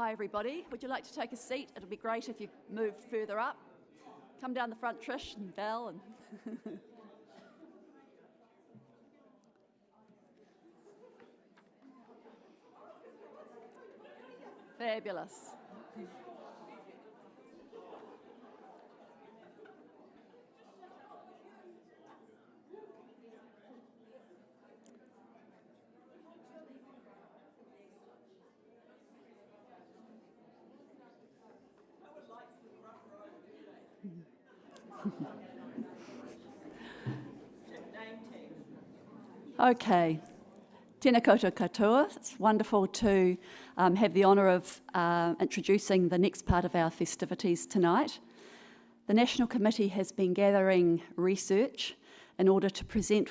Hi everybody, would you like to take a seat? It'll be great if you moved further up. Come down the front, Trish and Val. And fabulous. Okay, tēnā koutou katoa. It's wonderful to have the honour of introducing the next part of our festivities tonight. The National Committee has been gathering research in order to present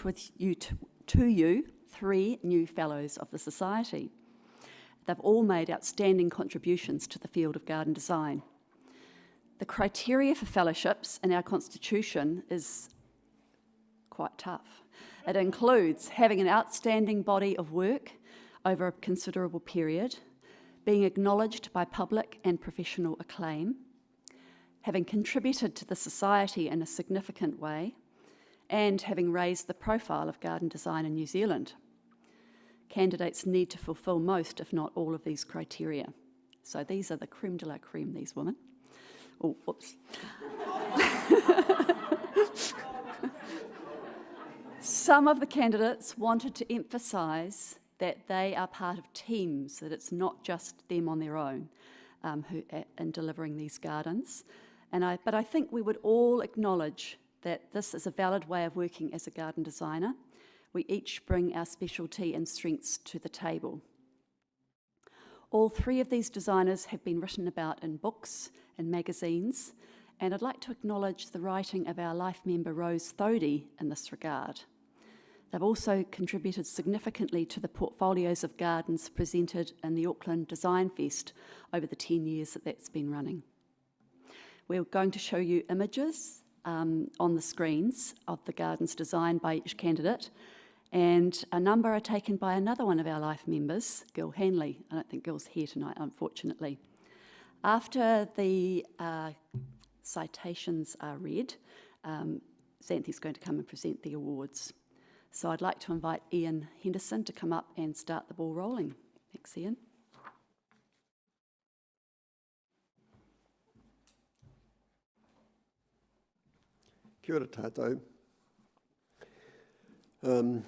to you three new Fellows of the Society. They've all made outstanding contributions to the field of garden design. The criteria for fellowships in our constitution is quite tough. It includes having an outstanding body of work over a considerable period, being acknowledged by public and professional acclaim, having contributed to the society in a significant way, and having raised the profile of garden design in New Zealand. Candidates need to fulfil most, if not all, of these criteria. So these are the creme de la creme, these women. Oh, whoops. Some of the candidates wanted to emphasise that they are part of teams, that it's not just them on their own in delivering these gardens. But I think we would all acknowledge that this is a valid way of working as a garden designer. We each bring our specialty and strengths to the table. All three of these designers have been written about in books and magazines, and I'd like to acknowledge the writing of our life member Rose Thodey in this regard. They've also contributed significantly to the portfolios of gardens presented in the Auckland Design Fest over the 10 years that that's been running. We're going to show you images on the screens of the gardens designed by each candidate, and a number are taken by another one of our life members, Gil Hanley. I don't think Gil's here tonight, unfortunately. After the citations are read, Xanthi's going to come and present the awards. So I'd like to invite Ian Henderson to come up and start the ball rolling. Thanks, Ian. Kia ora tātou.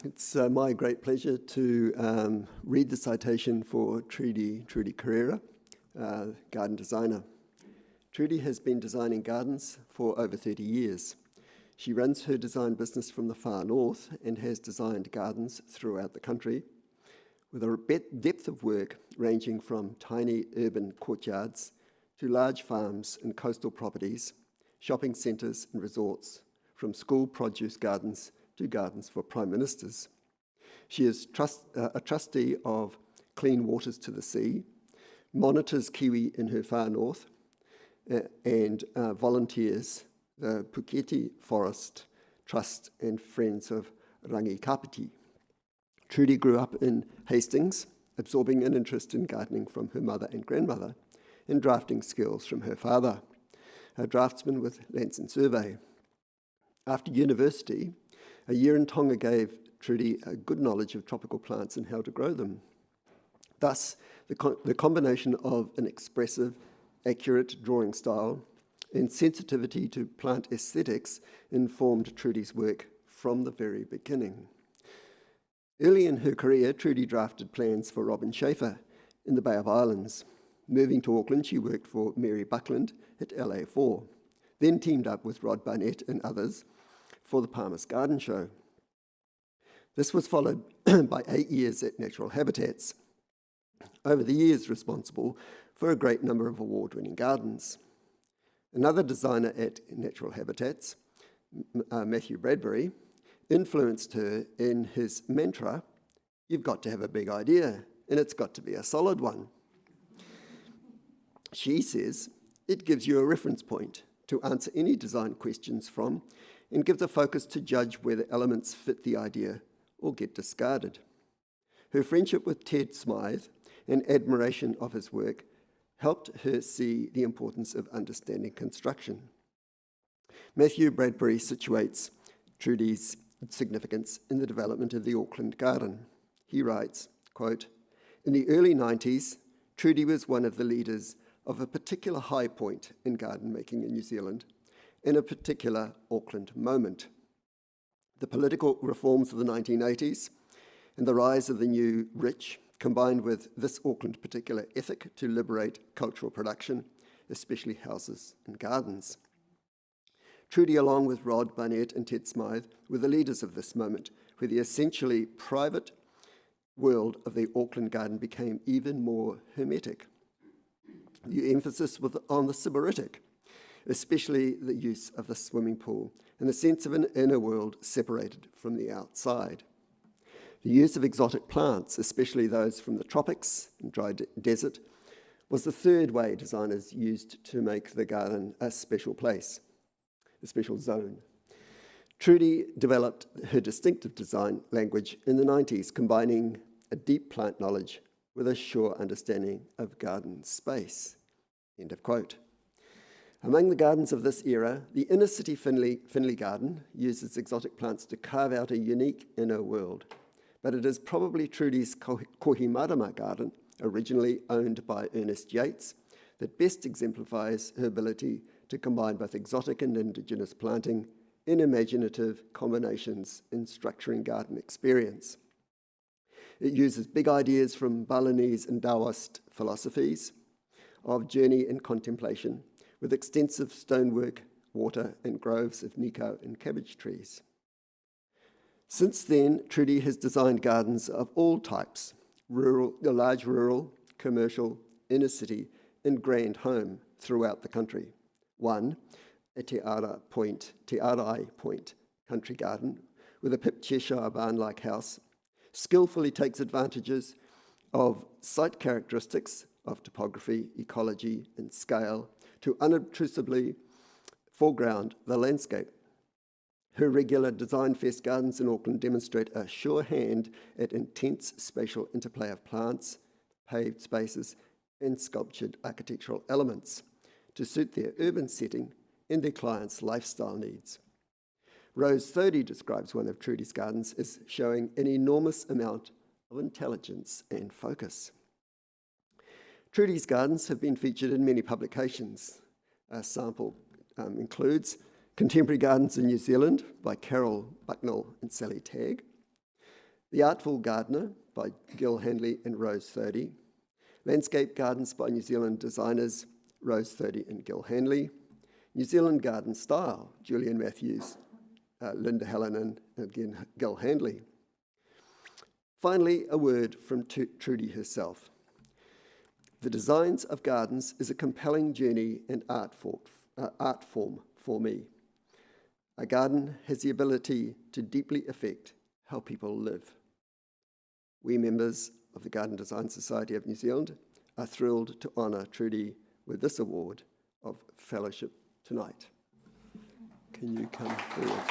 It's my great pleasure to read the citation for Trudy Crerar, garden designer. Trudy has been designing gardens for over 30 years. She runs her design business from the far north and has designed gardens throughout the country with a depth of work ranging from tiny urban courtyards to large farms and coastal properties, shopping centres and resorts, from school produce gardens to gardens for prime ministers. She is a trustee of Clean Waters to the Sea, monitors kiwi in her far north, and volunteers the Puketi Forest Trust and Friends of Rangi Kapiti. Trudy grew up in Hastings, absorbing an interest in gardening from her mother and grandmother, and drafting skills from her father, a draftsman with Lance and Survey. After university, a year in Tonga gave Trudy a good knowledge of tropical plants and how to grow them. Thus, the combination of an expressive, accurate drawing style and sensitivity to plant aesthetics informed Trudy's work from the very beginning. Early in her career, Trudy drafted plans for Robin Schaefer in the Bay of Islands. Moving to Auckland, she worked for Mary Buckland at LA4, then teamed up with Rod Barnett and others for the Palmer's Garden Show. This was followed by 8 years at Natural Habitats, over the years responsible for a great number of award-winning gardens. Another designer at Natural Habitats, Matthew Bradbury, influenced her in his mantra, "You've got to have a big idea, and it's got to be a solid one." She says, "It gives you a reference point to answer any design questions from and gives a focus to judge whether elements fit the idea or get discarded." Her friendship with Ted Smythe and admiration of his work helped her see the importance of understanding construction. Matthew Bradbury situates Trudy's significance in the development of the Auckland garden. He writes, quote, "In the early 90s, Trudy was one of the leaders of a particular high point in garden making in New Zealand, in a particular Auckland moment. The political reforms of the 1980s and the rise of the new rich, combined with this Auckland particular ethic to liberate cultural production, especially houses and gardens. Trudy, along with Rod Barnett and Ted Smythe, were the leaders of this moment, where the essentially private world of the Auckland garden became even more hermetic. The emphasis was on the sybaritic, especially the use of the swimming pool, and the sense of an inner world separated from the outside. The use of exotic plants, especially those from the tropics and dry desert, was the third way designers used to make the garden a special place, a special zone. Trudy developed her distinctive design language in the 90s, combining a deep plant knowledge with a sure understanding of garden space." End of quote. Among the gardens of this era, the inner city Finley garden uses exotic plants to carve out a unique inner world. But it is probably Trudy's Kohimarama garden, originally owned by Ernest Yates, that best exemplifies her ability to combine both exotic and indigenous planting in imaginative combinations in structuring garden experience. It uses big ideas from Balinese and Taoist philosophies of journey and contemplation, with extensive stonework, water, and groves of Nico and cabbage trees. Since then, Trudy has designed gardens of all types, large rural, commercial, inner city, and grand home throughout the country. One, a Te Arai Point country garden with a Pip Cheshire barn-like house, skillfully takes advantages of site characteristics of topography, ecology, and scale to unobtrusively foreground the landscape. Her regular Design Fest gardens in Auckland demonstrate a sure hand at intense spatial interplay of plants, paved spaces, and sculptured architectural elements to suit their urban setting and their clients' lifestyle needs. Rose 30 describes one of Trudy's gardens as showing an enormous amount of intelligence and focus. Trudy's gardens have been featured in many publications. A sample includes Contemporary Gardens in New Zealand by Carol Bucknell and Sally Tagg, The Artful Gardener by Gil Handley and Rose 30, Landscape Gardens by New Zealand designers Rose 30 and Gil Handley, New Zealand Garden Style, Julian Matthews, Linda Hallinan, and again Gil Handley. Finally, a word from Trudy herself. The designs of gardens is a compelling journey and art form for me. A garden has the ability to deeply affect how people live. We members of the Garden Design Society of New Zealand are thrilled to honour Trudy with this award of fellowship tonight. Can you come forward?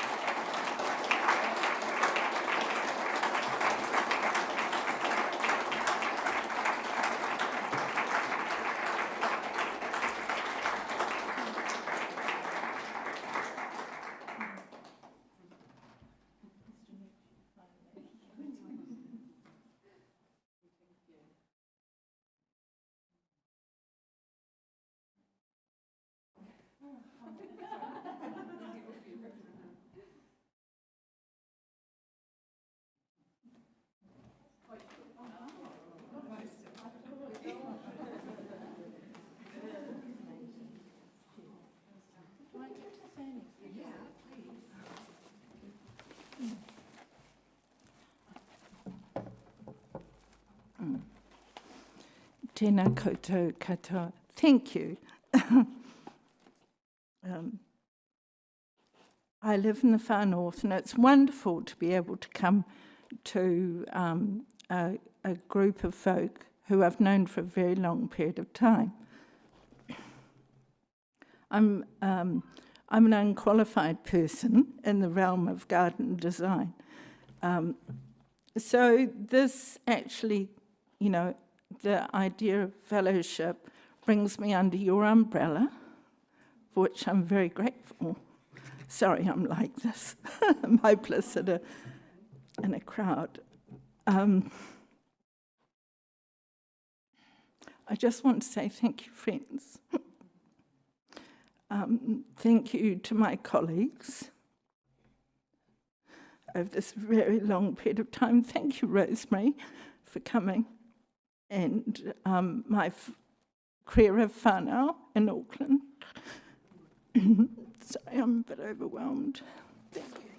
Tēnā koutou katoa. Thank you. I live in the far north, and it's wonderful to be able to come to a group of folk who I've known for a very long period of time. I'm an unqualified person in the realm of garden design. So this actually, the idea of fellowship brings me under your umbrella, for which I'm very grateful. Sorry, I'm like this. I'm hopeless in a crowd. I just want to say thank you, friends. Thank you to my colleagues over this very long period of time. Thank you, Rosemary, for coming. And my Crerar whānau in Auckland. Sorry, I'm a bit overwhelmed. Thank you.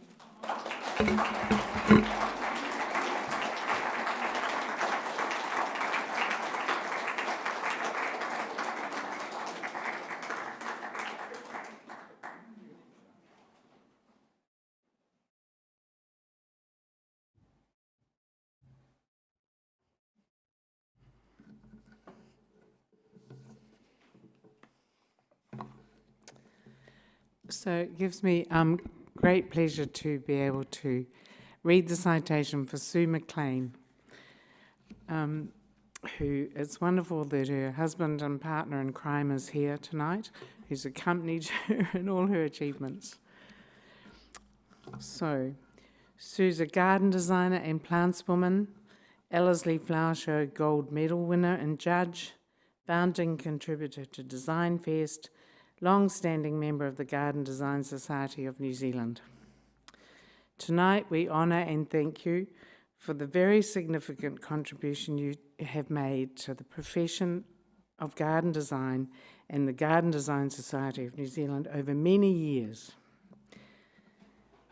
So it gives me great pleasure to be able to read the citation for Sue McLean, who it's wonderful that her husband and partner in crime is here tonight, who's accompanied her in all her achievements. So, Sue's a garden designer and plantswoman, Ellerslie Flower Show Gold Medal winner and judge, founding contributor to Design Fest, long-standing member of the Garden Design Society of New Zealand. Tonight we honour and thank you for the very significant contribution you have made to the profession of garden design and the Garden Design Society of New Zealand over many years.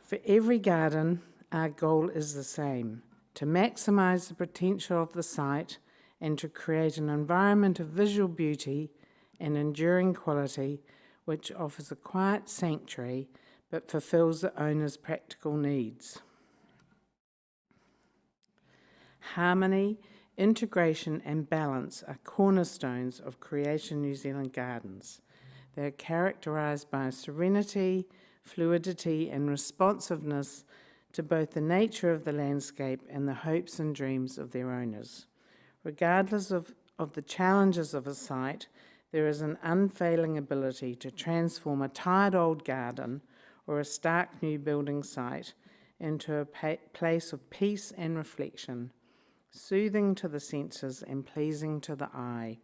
For every garden, our goal is the same: to maximise the potential of the site and to create an environment of visual beauty and enduring quality which offers a quiet sanctuary but fulfills the owner's practical needs. Harmony, integration and balance are cornerstones of Creation New Zealand gardens. They are characterised by serenity, fluidity and responsiveness to both the nature of the landscape and the hopes and dreams of their owners. Regardless of the challenges of a site, there is an unfailing ability to transform a tired old garden or a stark new building site into a place of peace and reflection, soothing to the senses and pleasing to the eye,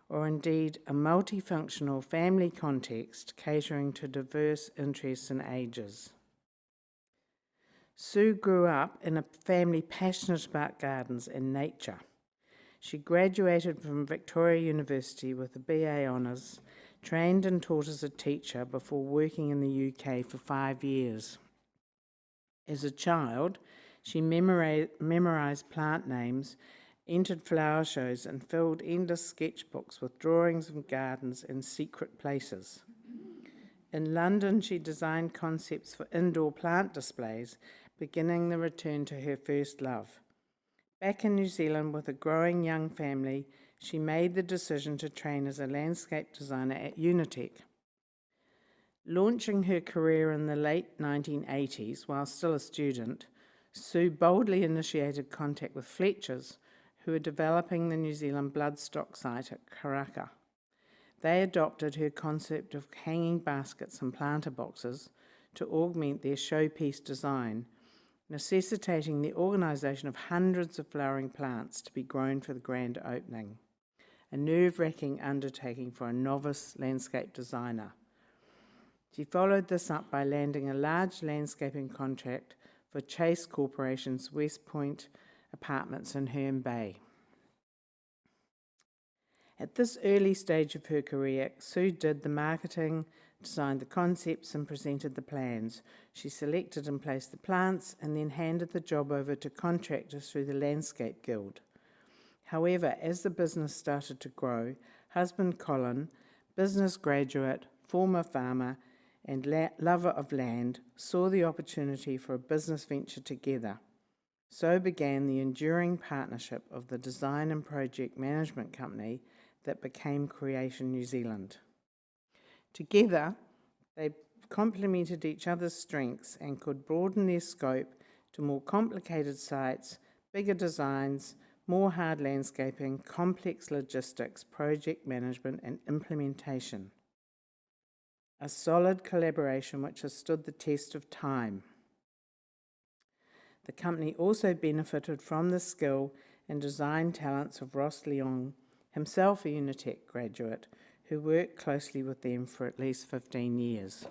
or indeed a multifunctional family context catering to diverse interests and ages. Sue grew up in a family passionate about gardens and nature. She graduated from Victoria University with a BA Honours, trained and taught as a teacher before working in the UK for 5 years. As a child, she memorised plant names, entered flower shows and filled endless sketchbooks with drawings of gardens in secret places. In London, she designed concepts for indoor plant displays, beginning the return to her first love. Back in New Zealand with a growing young family, she made the decision to train as a landscape designer at Unitec. Launching her career in the late 1980s while still a student, Sue boldly initiated contact with Fletchers, who were developing the New Zealand bloodstock site at Karaka. They adopted her concept of hanging baskets and planter boxes to augment their showpiece design, necessitating the organisation of hundreds of flowering plants to be grown for the grand opening, a nerve-wracking undertaking for a novice landscape designer. She followed this up by landing a large landscaping contract for Chase Corporation's West Point apartments in Herne Bay. At this early stage of her career, Sue did the marketing, designed the concepts and presented the plans. She selected and placed the plants and then handed the job over to contractors through the Landscape Guild. However, as the business started to grow, husband Colin, business graduate, former farmer and lover of land, saw the opportunity for a business venture together. So began the enduring partnership of the design and project management company that became Creation New Zealand. Together, they complemented each other's strengths and could broaden their scope to more complicated sites, bigger designs, more hard landscaping, complex logistics, project management and implementation. A solid collaboration which has stood the test of time. The company also benefited from the skill and design talents of Ross Leong, himself a Unitec graduate, who worked closely with them for at least 15 years.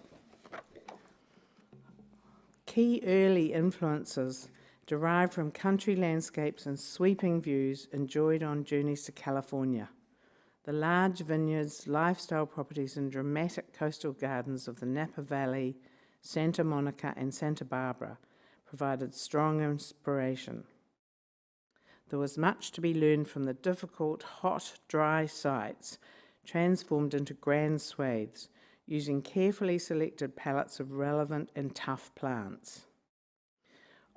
Key early influences derived from country landscapes and sweeping views enjoyed on journeys to California. The large vineyards, lifestyle properties and dramatic coastal gardens of the Napa Valley, Santa Monica and Santa Barbara provided strong inspiration. There was much to be learned from the difficult, hot, dry sites transformed into grand swathes, using carefully selected palettes of relevant and tough plants.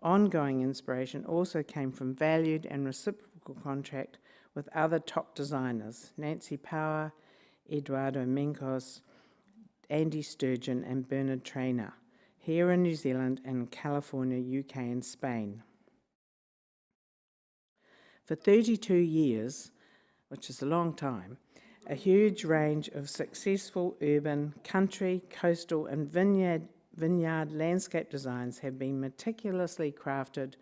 Ongoing inspiration also came from valued and reciprocal contact with other top designers, Nancy Power, Eduardo Mencos, Andy Sturgeon and Bernard Traynor, here in New Zealand and California, UK and Spain. For 32 years, which is a long time, a huge range of successful urban, country, coastal and vineyard landscape designs have been meticulously crafted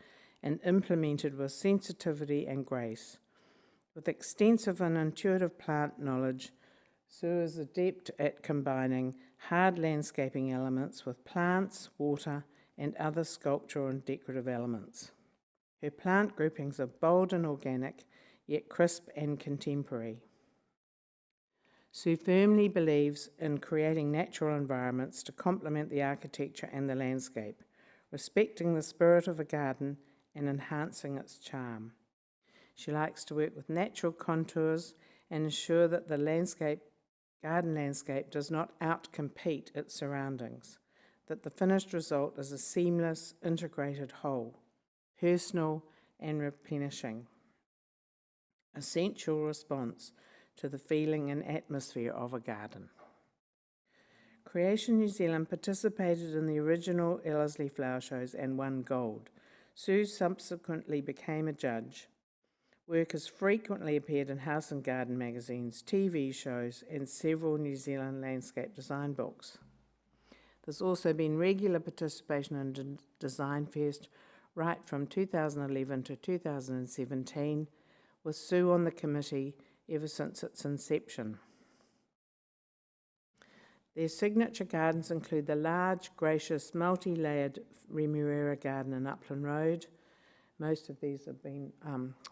and implemented with sensitivity and grace. With extensive and intuitive plant knowledge, Sue is adept at combining hard landscaping elements with plants, water and other sculptural and decorative elements. Her plant groupings are bold and organic, yet crisp and contemporary. Sue firmly believes in creating natural environments to complement the architecture and the landscape, respecting the spirit of a garden and enhancing its charm. She likes to work with natural contours and ensure that the garden landscape does not outcompete its surroundings, that the finished result is a seamless, integrated whole, personal and replenishing, essential response to the feeling and atmosphere of a garden. Creation New Zealand participated in the original Ellerslie Flower Shows and won gold. Sue subsequently became a judge. Work has frequently appeared in House and Garden magazines, TV shows and several New Zealand landscape design books. There's also been regular participation in Design Fest right from 2011 to 2017, with Sue on the committee ever since its inception. Their signature gardens include the large, gracious, multi-layered Remuera garden in Upland Road. Most of these have been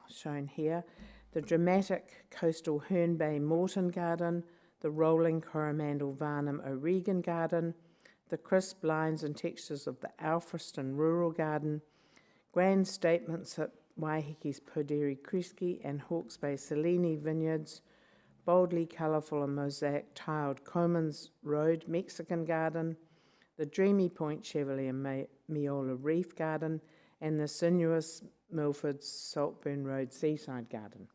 shown here. The dramatic coastal Herne Bay Morton garden, the rolling Coromandel Varnum O'Regan garden, the crisp lines and textures of the Alfriston Rural Garden, grand statements at Waihiki's Poderi Kreski and Hawke's Bay Selene Vineyards, boldly colourful and mosaic tiled Comans Road Mexican Garden, the Dreamy Point Chevalier Miola Reef Garden, and the sinuous Milford's Saltburn Road Seaside Garden.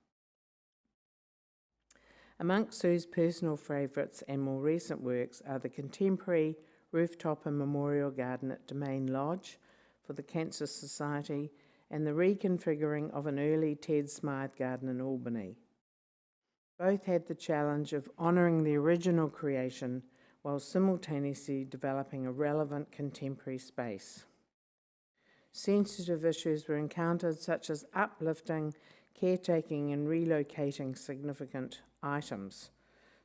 Amongst Sue's personal favourites and more recent works are the contemporary rooftop and memorial garden at Domain Lodge for the Cancer Society and the reconfiguring of an early Ted Smythe garden in Albany. Both had the challenge of honouring the original creation while simultaneously developing a relevant contemporary space. Sensitive issues were encountered such as uplifting, caretaking and relocating significant items,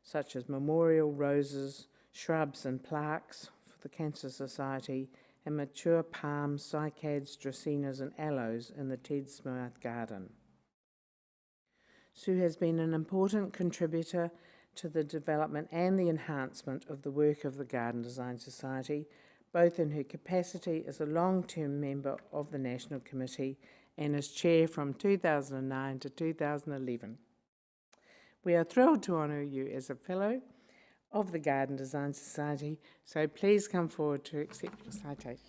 such as memorial roses, shrubs and plaques for the Cancer Society, and mature palms, cycads, dracaenas and aloes in the Ted Smythe garden. Sue has been an important contributor to the development and the enhancement of the work of the Garden Design Society, both in her capacity as a long-term member of the National Committee and as chair from 2009 to 2011. We are thrilled to honour you as a fellow of the Garden Design Society, so please come forward to accept your citation.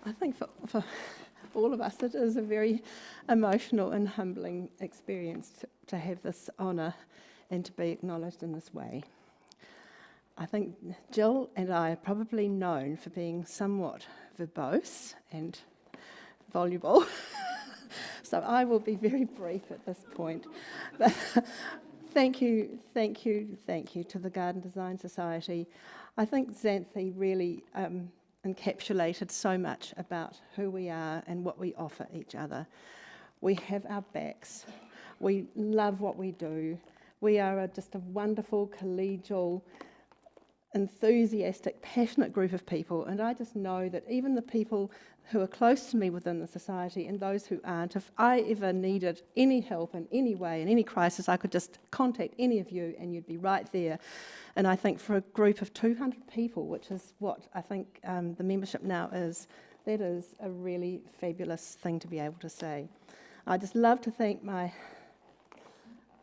I think for all of us, it is a very emotional and humbling experience to have this honour and to be acknowledged in this way. I think Jill and I are probably known for being somewhat verbose and voluble, so I will be very brief at this point. But thank you to the Garden Design Society. I think Xanthi really encapsulated so much about who we are and what we offer each other. We have our backs. We love what we do. We are just a wonderful, collegial, enthusiastic, passionate group of people, and I just know that even the people who are close to me within the society and those who aren't, if I ever needed any help in any way, in any crisis, I could just contact any of you and you'd be right there. And I think for a group of 200 people, which is what I think the membership now is, that is a really fabulous thing to be able to say. I just love to thank my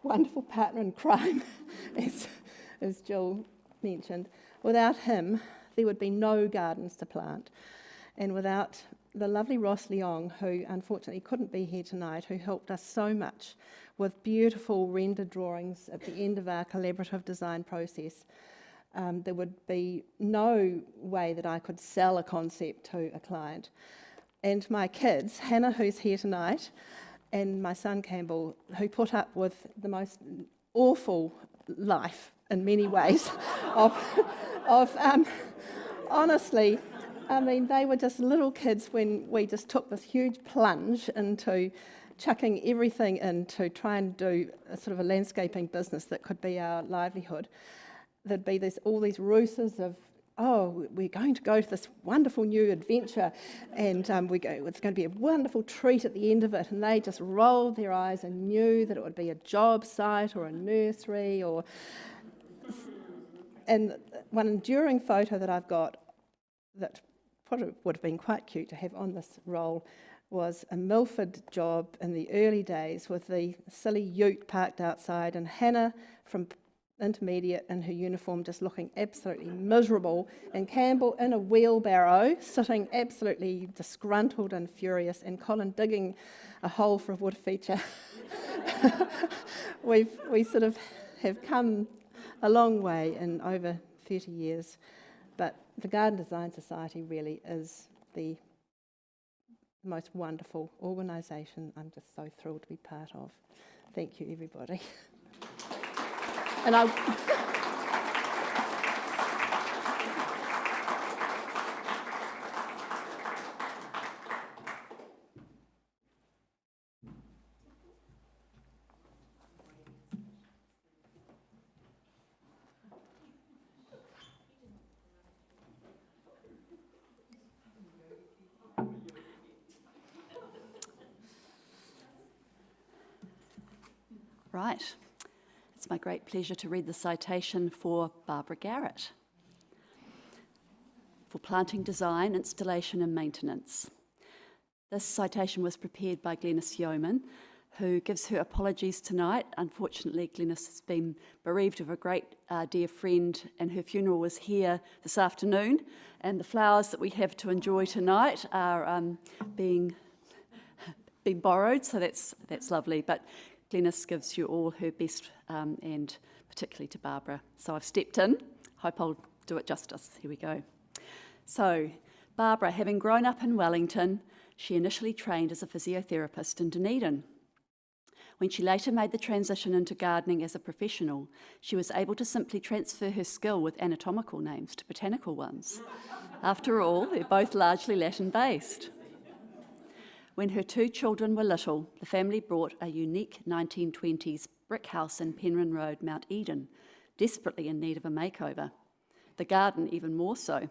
wonderful partner in crime, as Jill mentioned. Without him, there would be no gardens to plant. And without the lovely Ross Leong, who unfortunately couldn't be here tonight, who helped us so much with beautiful render drawings at the end of our collaborative design process, there would be no way that I could sell a concept to a client. And my kids, Hannah, who's here tonight, and my son Campbell, who put up with the most awful life in many ways honestly, I mean, they were just little kids when we just took this huge plunge into chucking everything in to try and do a sort of a landscaping business that could be our livelihood. There'd be all these ruses of, oh, we're going to go to this wonderful new adventure and it's going to be a wonderful treat at the end of it. And they just rolled their eyes and knew that it would be a job site or a nursery or... And one enduring photo that I've got that probably would have been quite cute to have on this roll was a Milford job in the early days with the silly ute parked outside and Hannah from intermediate in her uniform just looking absolutely miserable and Campbell in a wheelbarrow sitting absolutely disgruntled and furious and Colin digging a hole for a wood feature. We sort of have come a long way in over 30 years, but the Garden Design Society really is the most wonderful organisation I'm just so thrilled to be part of. Thank you, everybody. And Right. It's my great pleasure to read the citation for Barbara Garrett for planting design, installation and maintenance. This citation was prepared by Glenys Yeoman, who gives her apologies tonight. Unfortunately, Glenys has been bereaved of a great dear friend and her funeral was here this afternoon, and the flowers that we have to enjoy tonight are being borrowed, so that's lovely. But Glenys gives you all her best, and particularly to Barbara. So I've stepped in. Hope I'll do it justice. Here we go. So, Barbara, having grown up in Wellington, she initially trained as a physiotherapist in Dunedin. When she later made the transition into gardening as a professional, she was able to simply transfer her skill with anatomical names to botanical ones. After all, they're both largely Latin-based. When her two children were little, the family bought a unique 1920s brick house in Penryn Road, Mount Eden, desperately in need of a makeover. The garden even more so.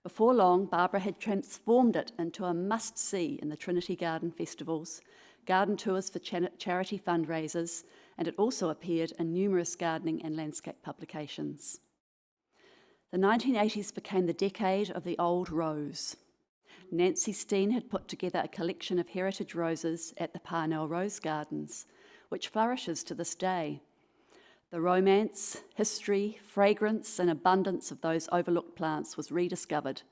Before long, Barbara had transformed it into a must-see in the Trinity Garden festivals, garden tours for charity fundraisers, and it also appeared in numerous gardening and landscape publications. The 1980s became the decade of the old rose. Nancy Steen had put together a collection of heritage roses at the Parnell Rose Gardens, which flourishes to this day. The romance, history, fragrance and abundance of those overlooked plants was rediscovered.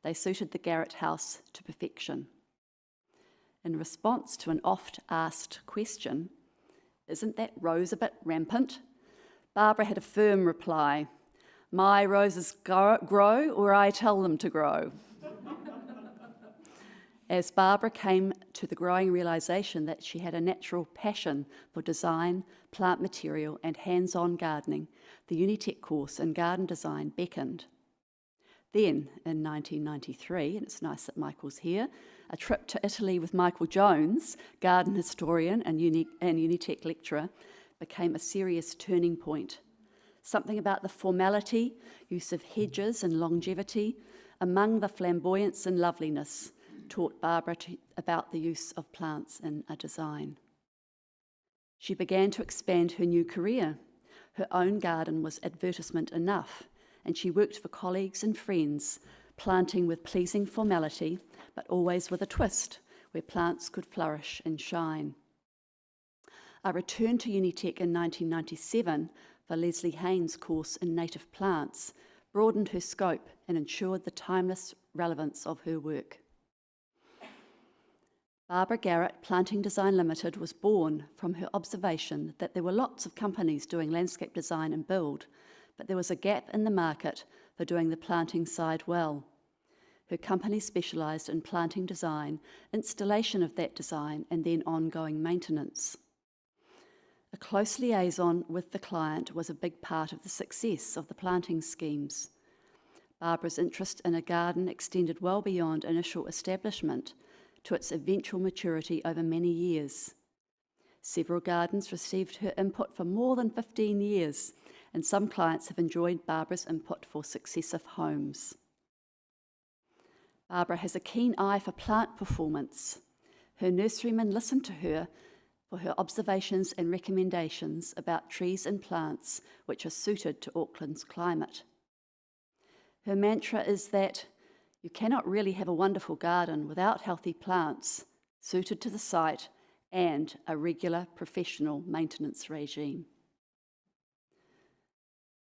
They suited the Garrett house to perfection. In response to an oft-asked question, "Isn't that rose a bit rampant?" Barbara had a firm reply: "My roses grow or I tell them to grow." As Barbara came to the growing realisation that she had a natural passion for design, plant material and hands-on gardening, the Unitec course in garden design beckoned. Then, in 1993, and it's nice that Michael's here, a trip to Italy with Michael Jones, garden historian and Unitec lecturer, became a serious turning point. Something about the formality, use of hedges and longevity, among the flamboyance and loveliness, taught Barbara about the use of plants in a design. She began to expand her new career. Her own garden was advertisement enough, and she worked for colleagues and friends, planting with pleasing formality, but always with a twist, where plants could flourish and shine. I returned to Unitec in 1997 for Leslie Haynes' course in native plants, broadened her scope and ensured the timeless relevance of her work. Barbara Garrett Planting Design Limited was born from her observation that there were lots of companies doing landscape design and build, but there was a gap in the market for doing the planting side well. Her company specialised in planting design, installation of that design, and then ongoing maintenance. A close liaison with the client was a big part of the success of the planting schemes. Barbara's interest in a garden extended well beyond initial establishment to its eventual maturity over many years. Several gardens received her input for more than 15 years, and some clients have enjoyed Barbara's input for successive homes. Barbara has a keen eye for plant performance. Her nurserymen listen to her for her observations and recommendations about trees and plants which are suited to Auckland's climate. Her mantra is that you cannot really have a wonderful garden without healthy plants suited to the site and a regular professional maintenance regime.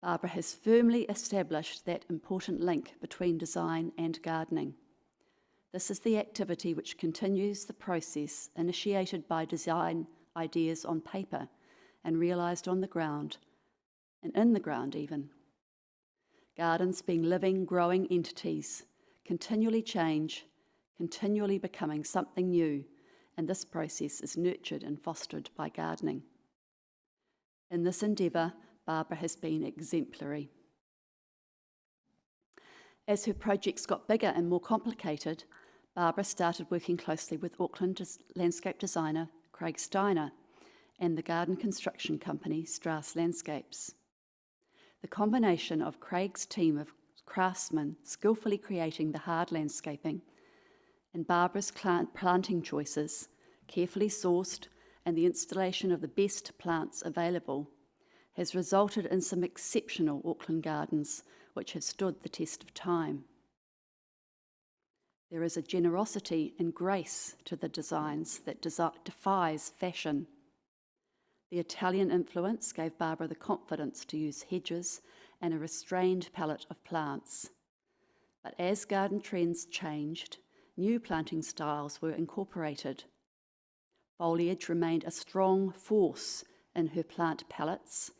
Barbara has firmly established that important link between design and gardening. This is the activity which continues the process initiated by design ideas on paper and realised on the ground, and in the ground even. Gardens being living, growing entities, continually change, continually becoming something new, and this process is nurtured and fostered by gardening. In this endeavour, Barbara has been exemplary. As her projects got bigger and more complicated, Barbara started working closely with Auckland landscape designer Craig Steiner and the garden construction company Strauss Landscapes. The combination of Craig's team of craftsmen skillfully creating the hard landscaping and Barbara's planting choices, carefully sourced, and the installation of the best plants available has resulted in some exceptional Auckland gardens which have stood the test of time. There is a generosity and grace to the designs that defies fashion. The Italian influence gave Barbara the confidence to use hedges and a restrained palette of plants. But as garden trends changed, new planting styles were incorporated. Foliage remained a strong force in her plant palettes,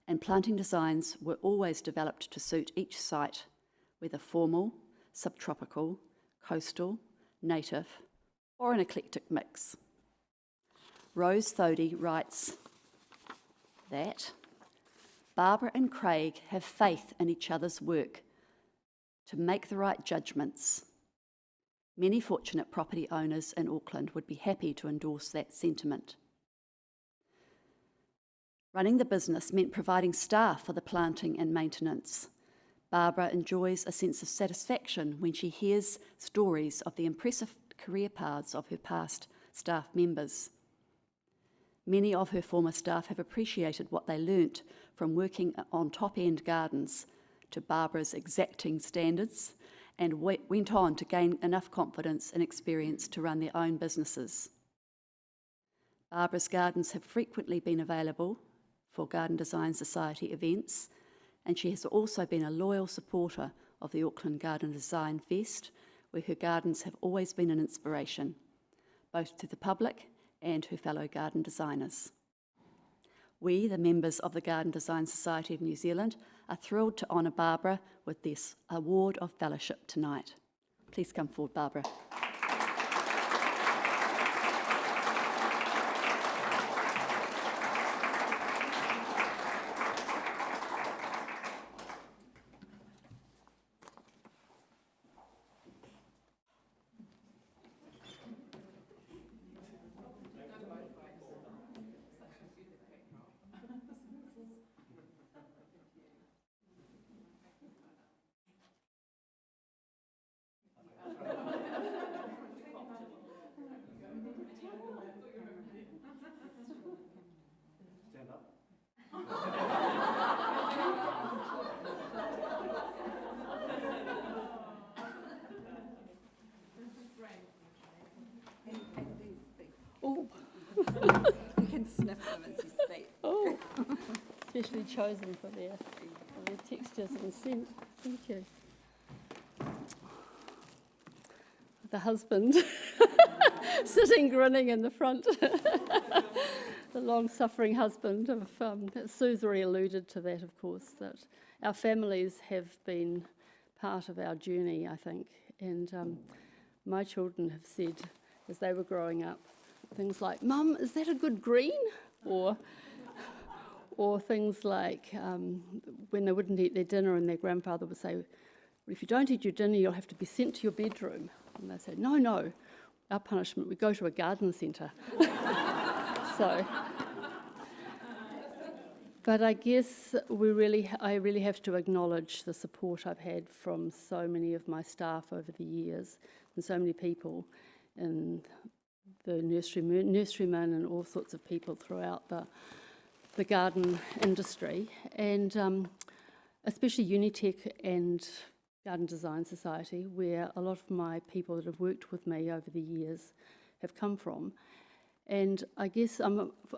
and planting designs were always developed to suit each site, whether formal, subtropical, coastal, native, or an eclectic mix. Rose Thody writes that Barbara and Craig have faith in each other's work to make the right judgments. Many fortunate property owners in Auckland would be happy to endorse that sentiment. Running the business meant providing staff for the planting and maintenance. Barbara enjoys a sense of satisfaction when she hears stories of the impressive career paths of her past staff members. Many of her former staff have appreciated what they learnt from working on top-end gardens to Barbara's exacting standards and went on to gain enough confidence and experience to run their own businesses. Barbara's gardens have frequently been available for Garden Design Society events, and she has also been a loyal supporter of the Auckland Garden Design Fest, where her gardens have always been an inspiration, both to the public and her fellow garden designers. We, the members of the Garden Design Society of New Zealand, are thrilled to honour Barbara with this Award of Fellowship tonight. Please come forward, Barbara. Stand up. Oh, you can sniff them as you speak. Oh, especially chosen for their textures and scent. Thank you. The husband sitting grinning in the front. The long-suffering husband of Sue's already alluded to that, of course, that our families have been part of our journey, I think, and my children have said, as they were growing up, things like, "Mum, is that a good green?" Or things like when they wouldn't eat their dinner and their grandfather would say, "Well, if you don't eat your dinner, you'll have to be sent to your bedroom." And they said, no, our punishment, we go to a garden centre. So, but I guess I really have to acknowledge the support I've had from so many of my staff over the years and so many people in the nurserymen and all sorts of people throughout the garden industry, and especially Unitec and Garden Design Society, where a lot of my people that have worked with me over the years have come from. And I guess,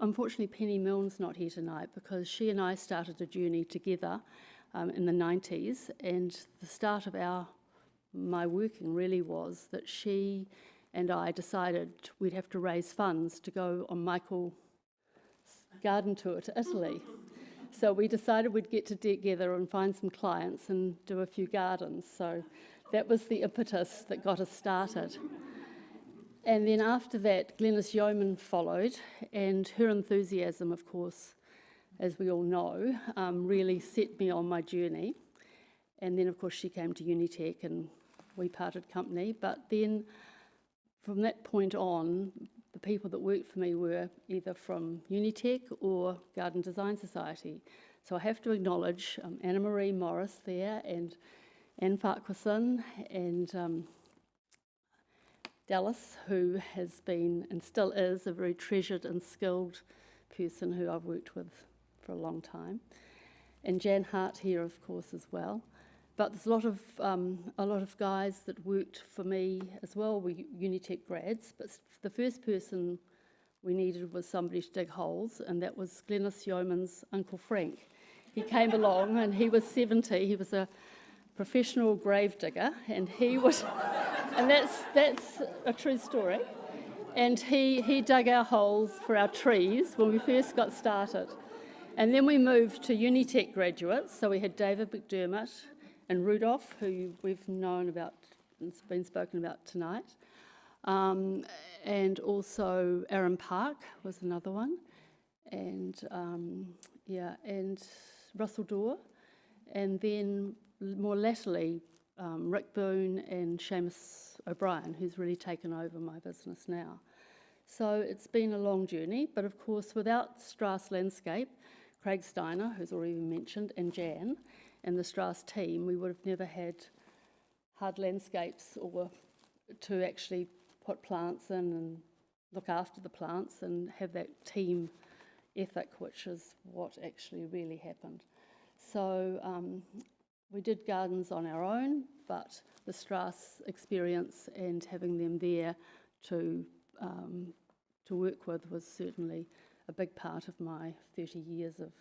unfortunately, Penny Milne's not here tonight because she and I started a journey together in the 90s, and the start of my working really was that she and I decided we'd have to raise funds to go on Michael's garden tour to Italy. So we decided we'd get together and find some clients and do a few gardens. So that was the impetus that got us started. And then after that, Glenys Yeoman followed, and her enthusiasm, of course, as we all know, really set me on my journey. And then, of course, she came to Unitec and we parted company. But then from that point on, the people that worked for me were either from Unitec or Garden Design Society. So I have to acknowledge Anna Marie Morris there, and Anne Farquharson, and Dallas, who has been and still is a very treasured and skilled person who I've worked with for a long time, and Jan Hart here, of course, as well. But there's a lot of guys that worked for me as well. We Unitec grads, but the first person we needed was somebody to dig holes, and that was Glenys Yeoman's Uncle Frank. He came along, and he was 70. He was a professional grave digger, and he was, and that's a true story. And he dug our holes for our trees when we first got started. And then we moved to Unitec graduates, so we had David McDermott and Rudolph, who we've known about and it's been spoken about tonight. And also Aaron Park was another one. And and Russell Dorr. And then more latterly, Rick Boone and Seamus O'Brien, who's really taken over my business now. So it's been a long journey, but of course without Strass Landscape, Craig Steiner, who's already been mentioned, and Jan, and the Strass team, we would have never had hard landscapes or to actually put plants in and look after the plants and have that team ethic, which is what actually really happened. So we did gardens on our own, but the Strass experience and having them there to work with was certainly a big part of my 30 years of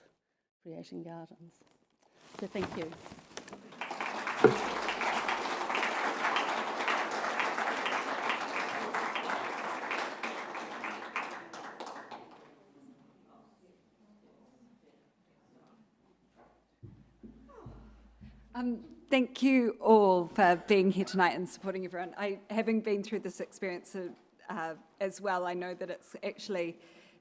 creating gardens. So thank you. Thank you all for being here tonight and supporting everyone. Having been through this experience as well, I know that it's actually,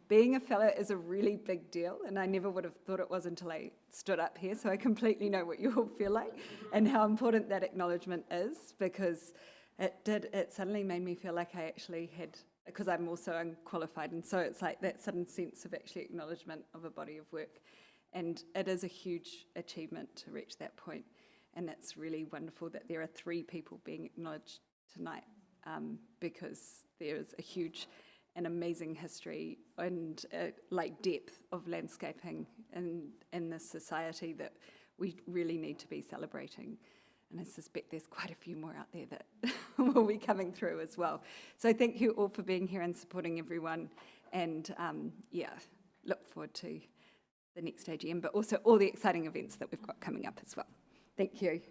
being a fellow is a really big deal, and I never would have thought it was until I stood up here, so I completely know what you all feel like and how important that acknowledgement is, because it suddenly made me feel like I actually had, because I'm also unqualified, and so it's like that sudden sense of actually acknowledgement of a body of work, and it is a huge achievement to reach that point. And it's really wonderful that there are 3 people being acknowledged tonight, because there is a huge and amazing history and like depth of landscaping in this society that we really need to be celebrating. And I suspect there's quite a few more out there that will be coming through as well. So thank you all for being here and supporting everyone. And look forward to the next AGM, but also all the exciting events that we've got coming up as well. Thank you.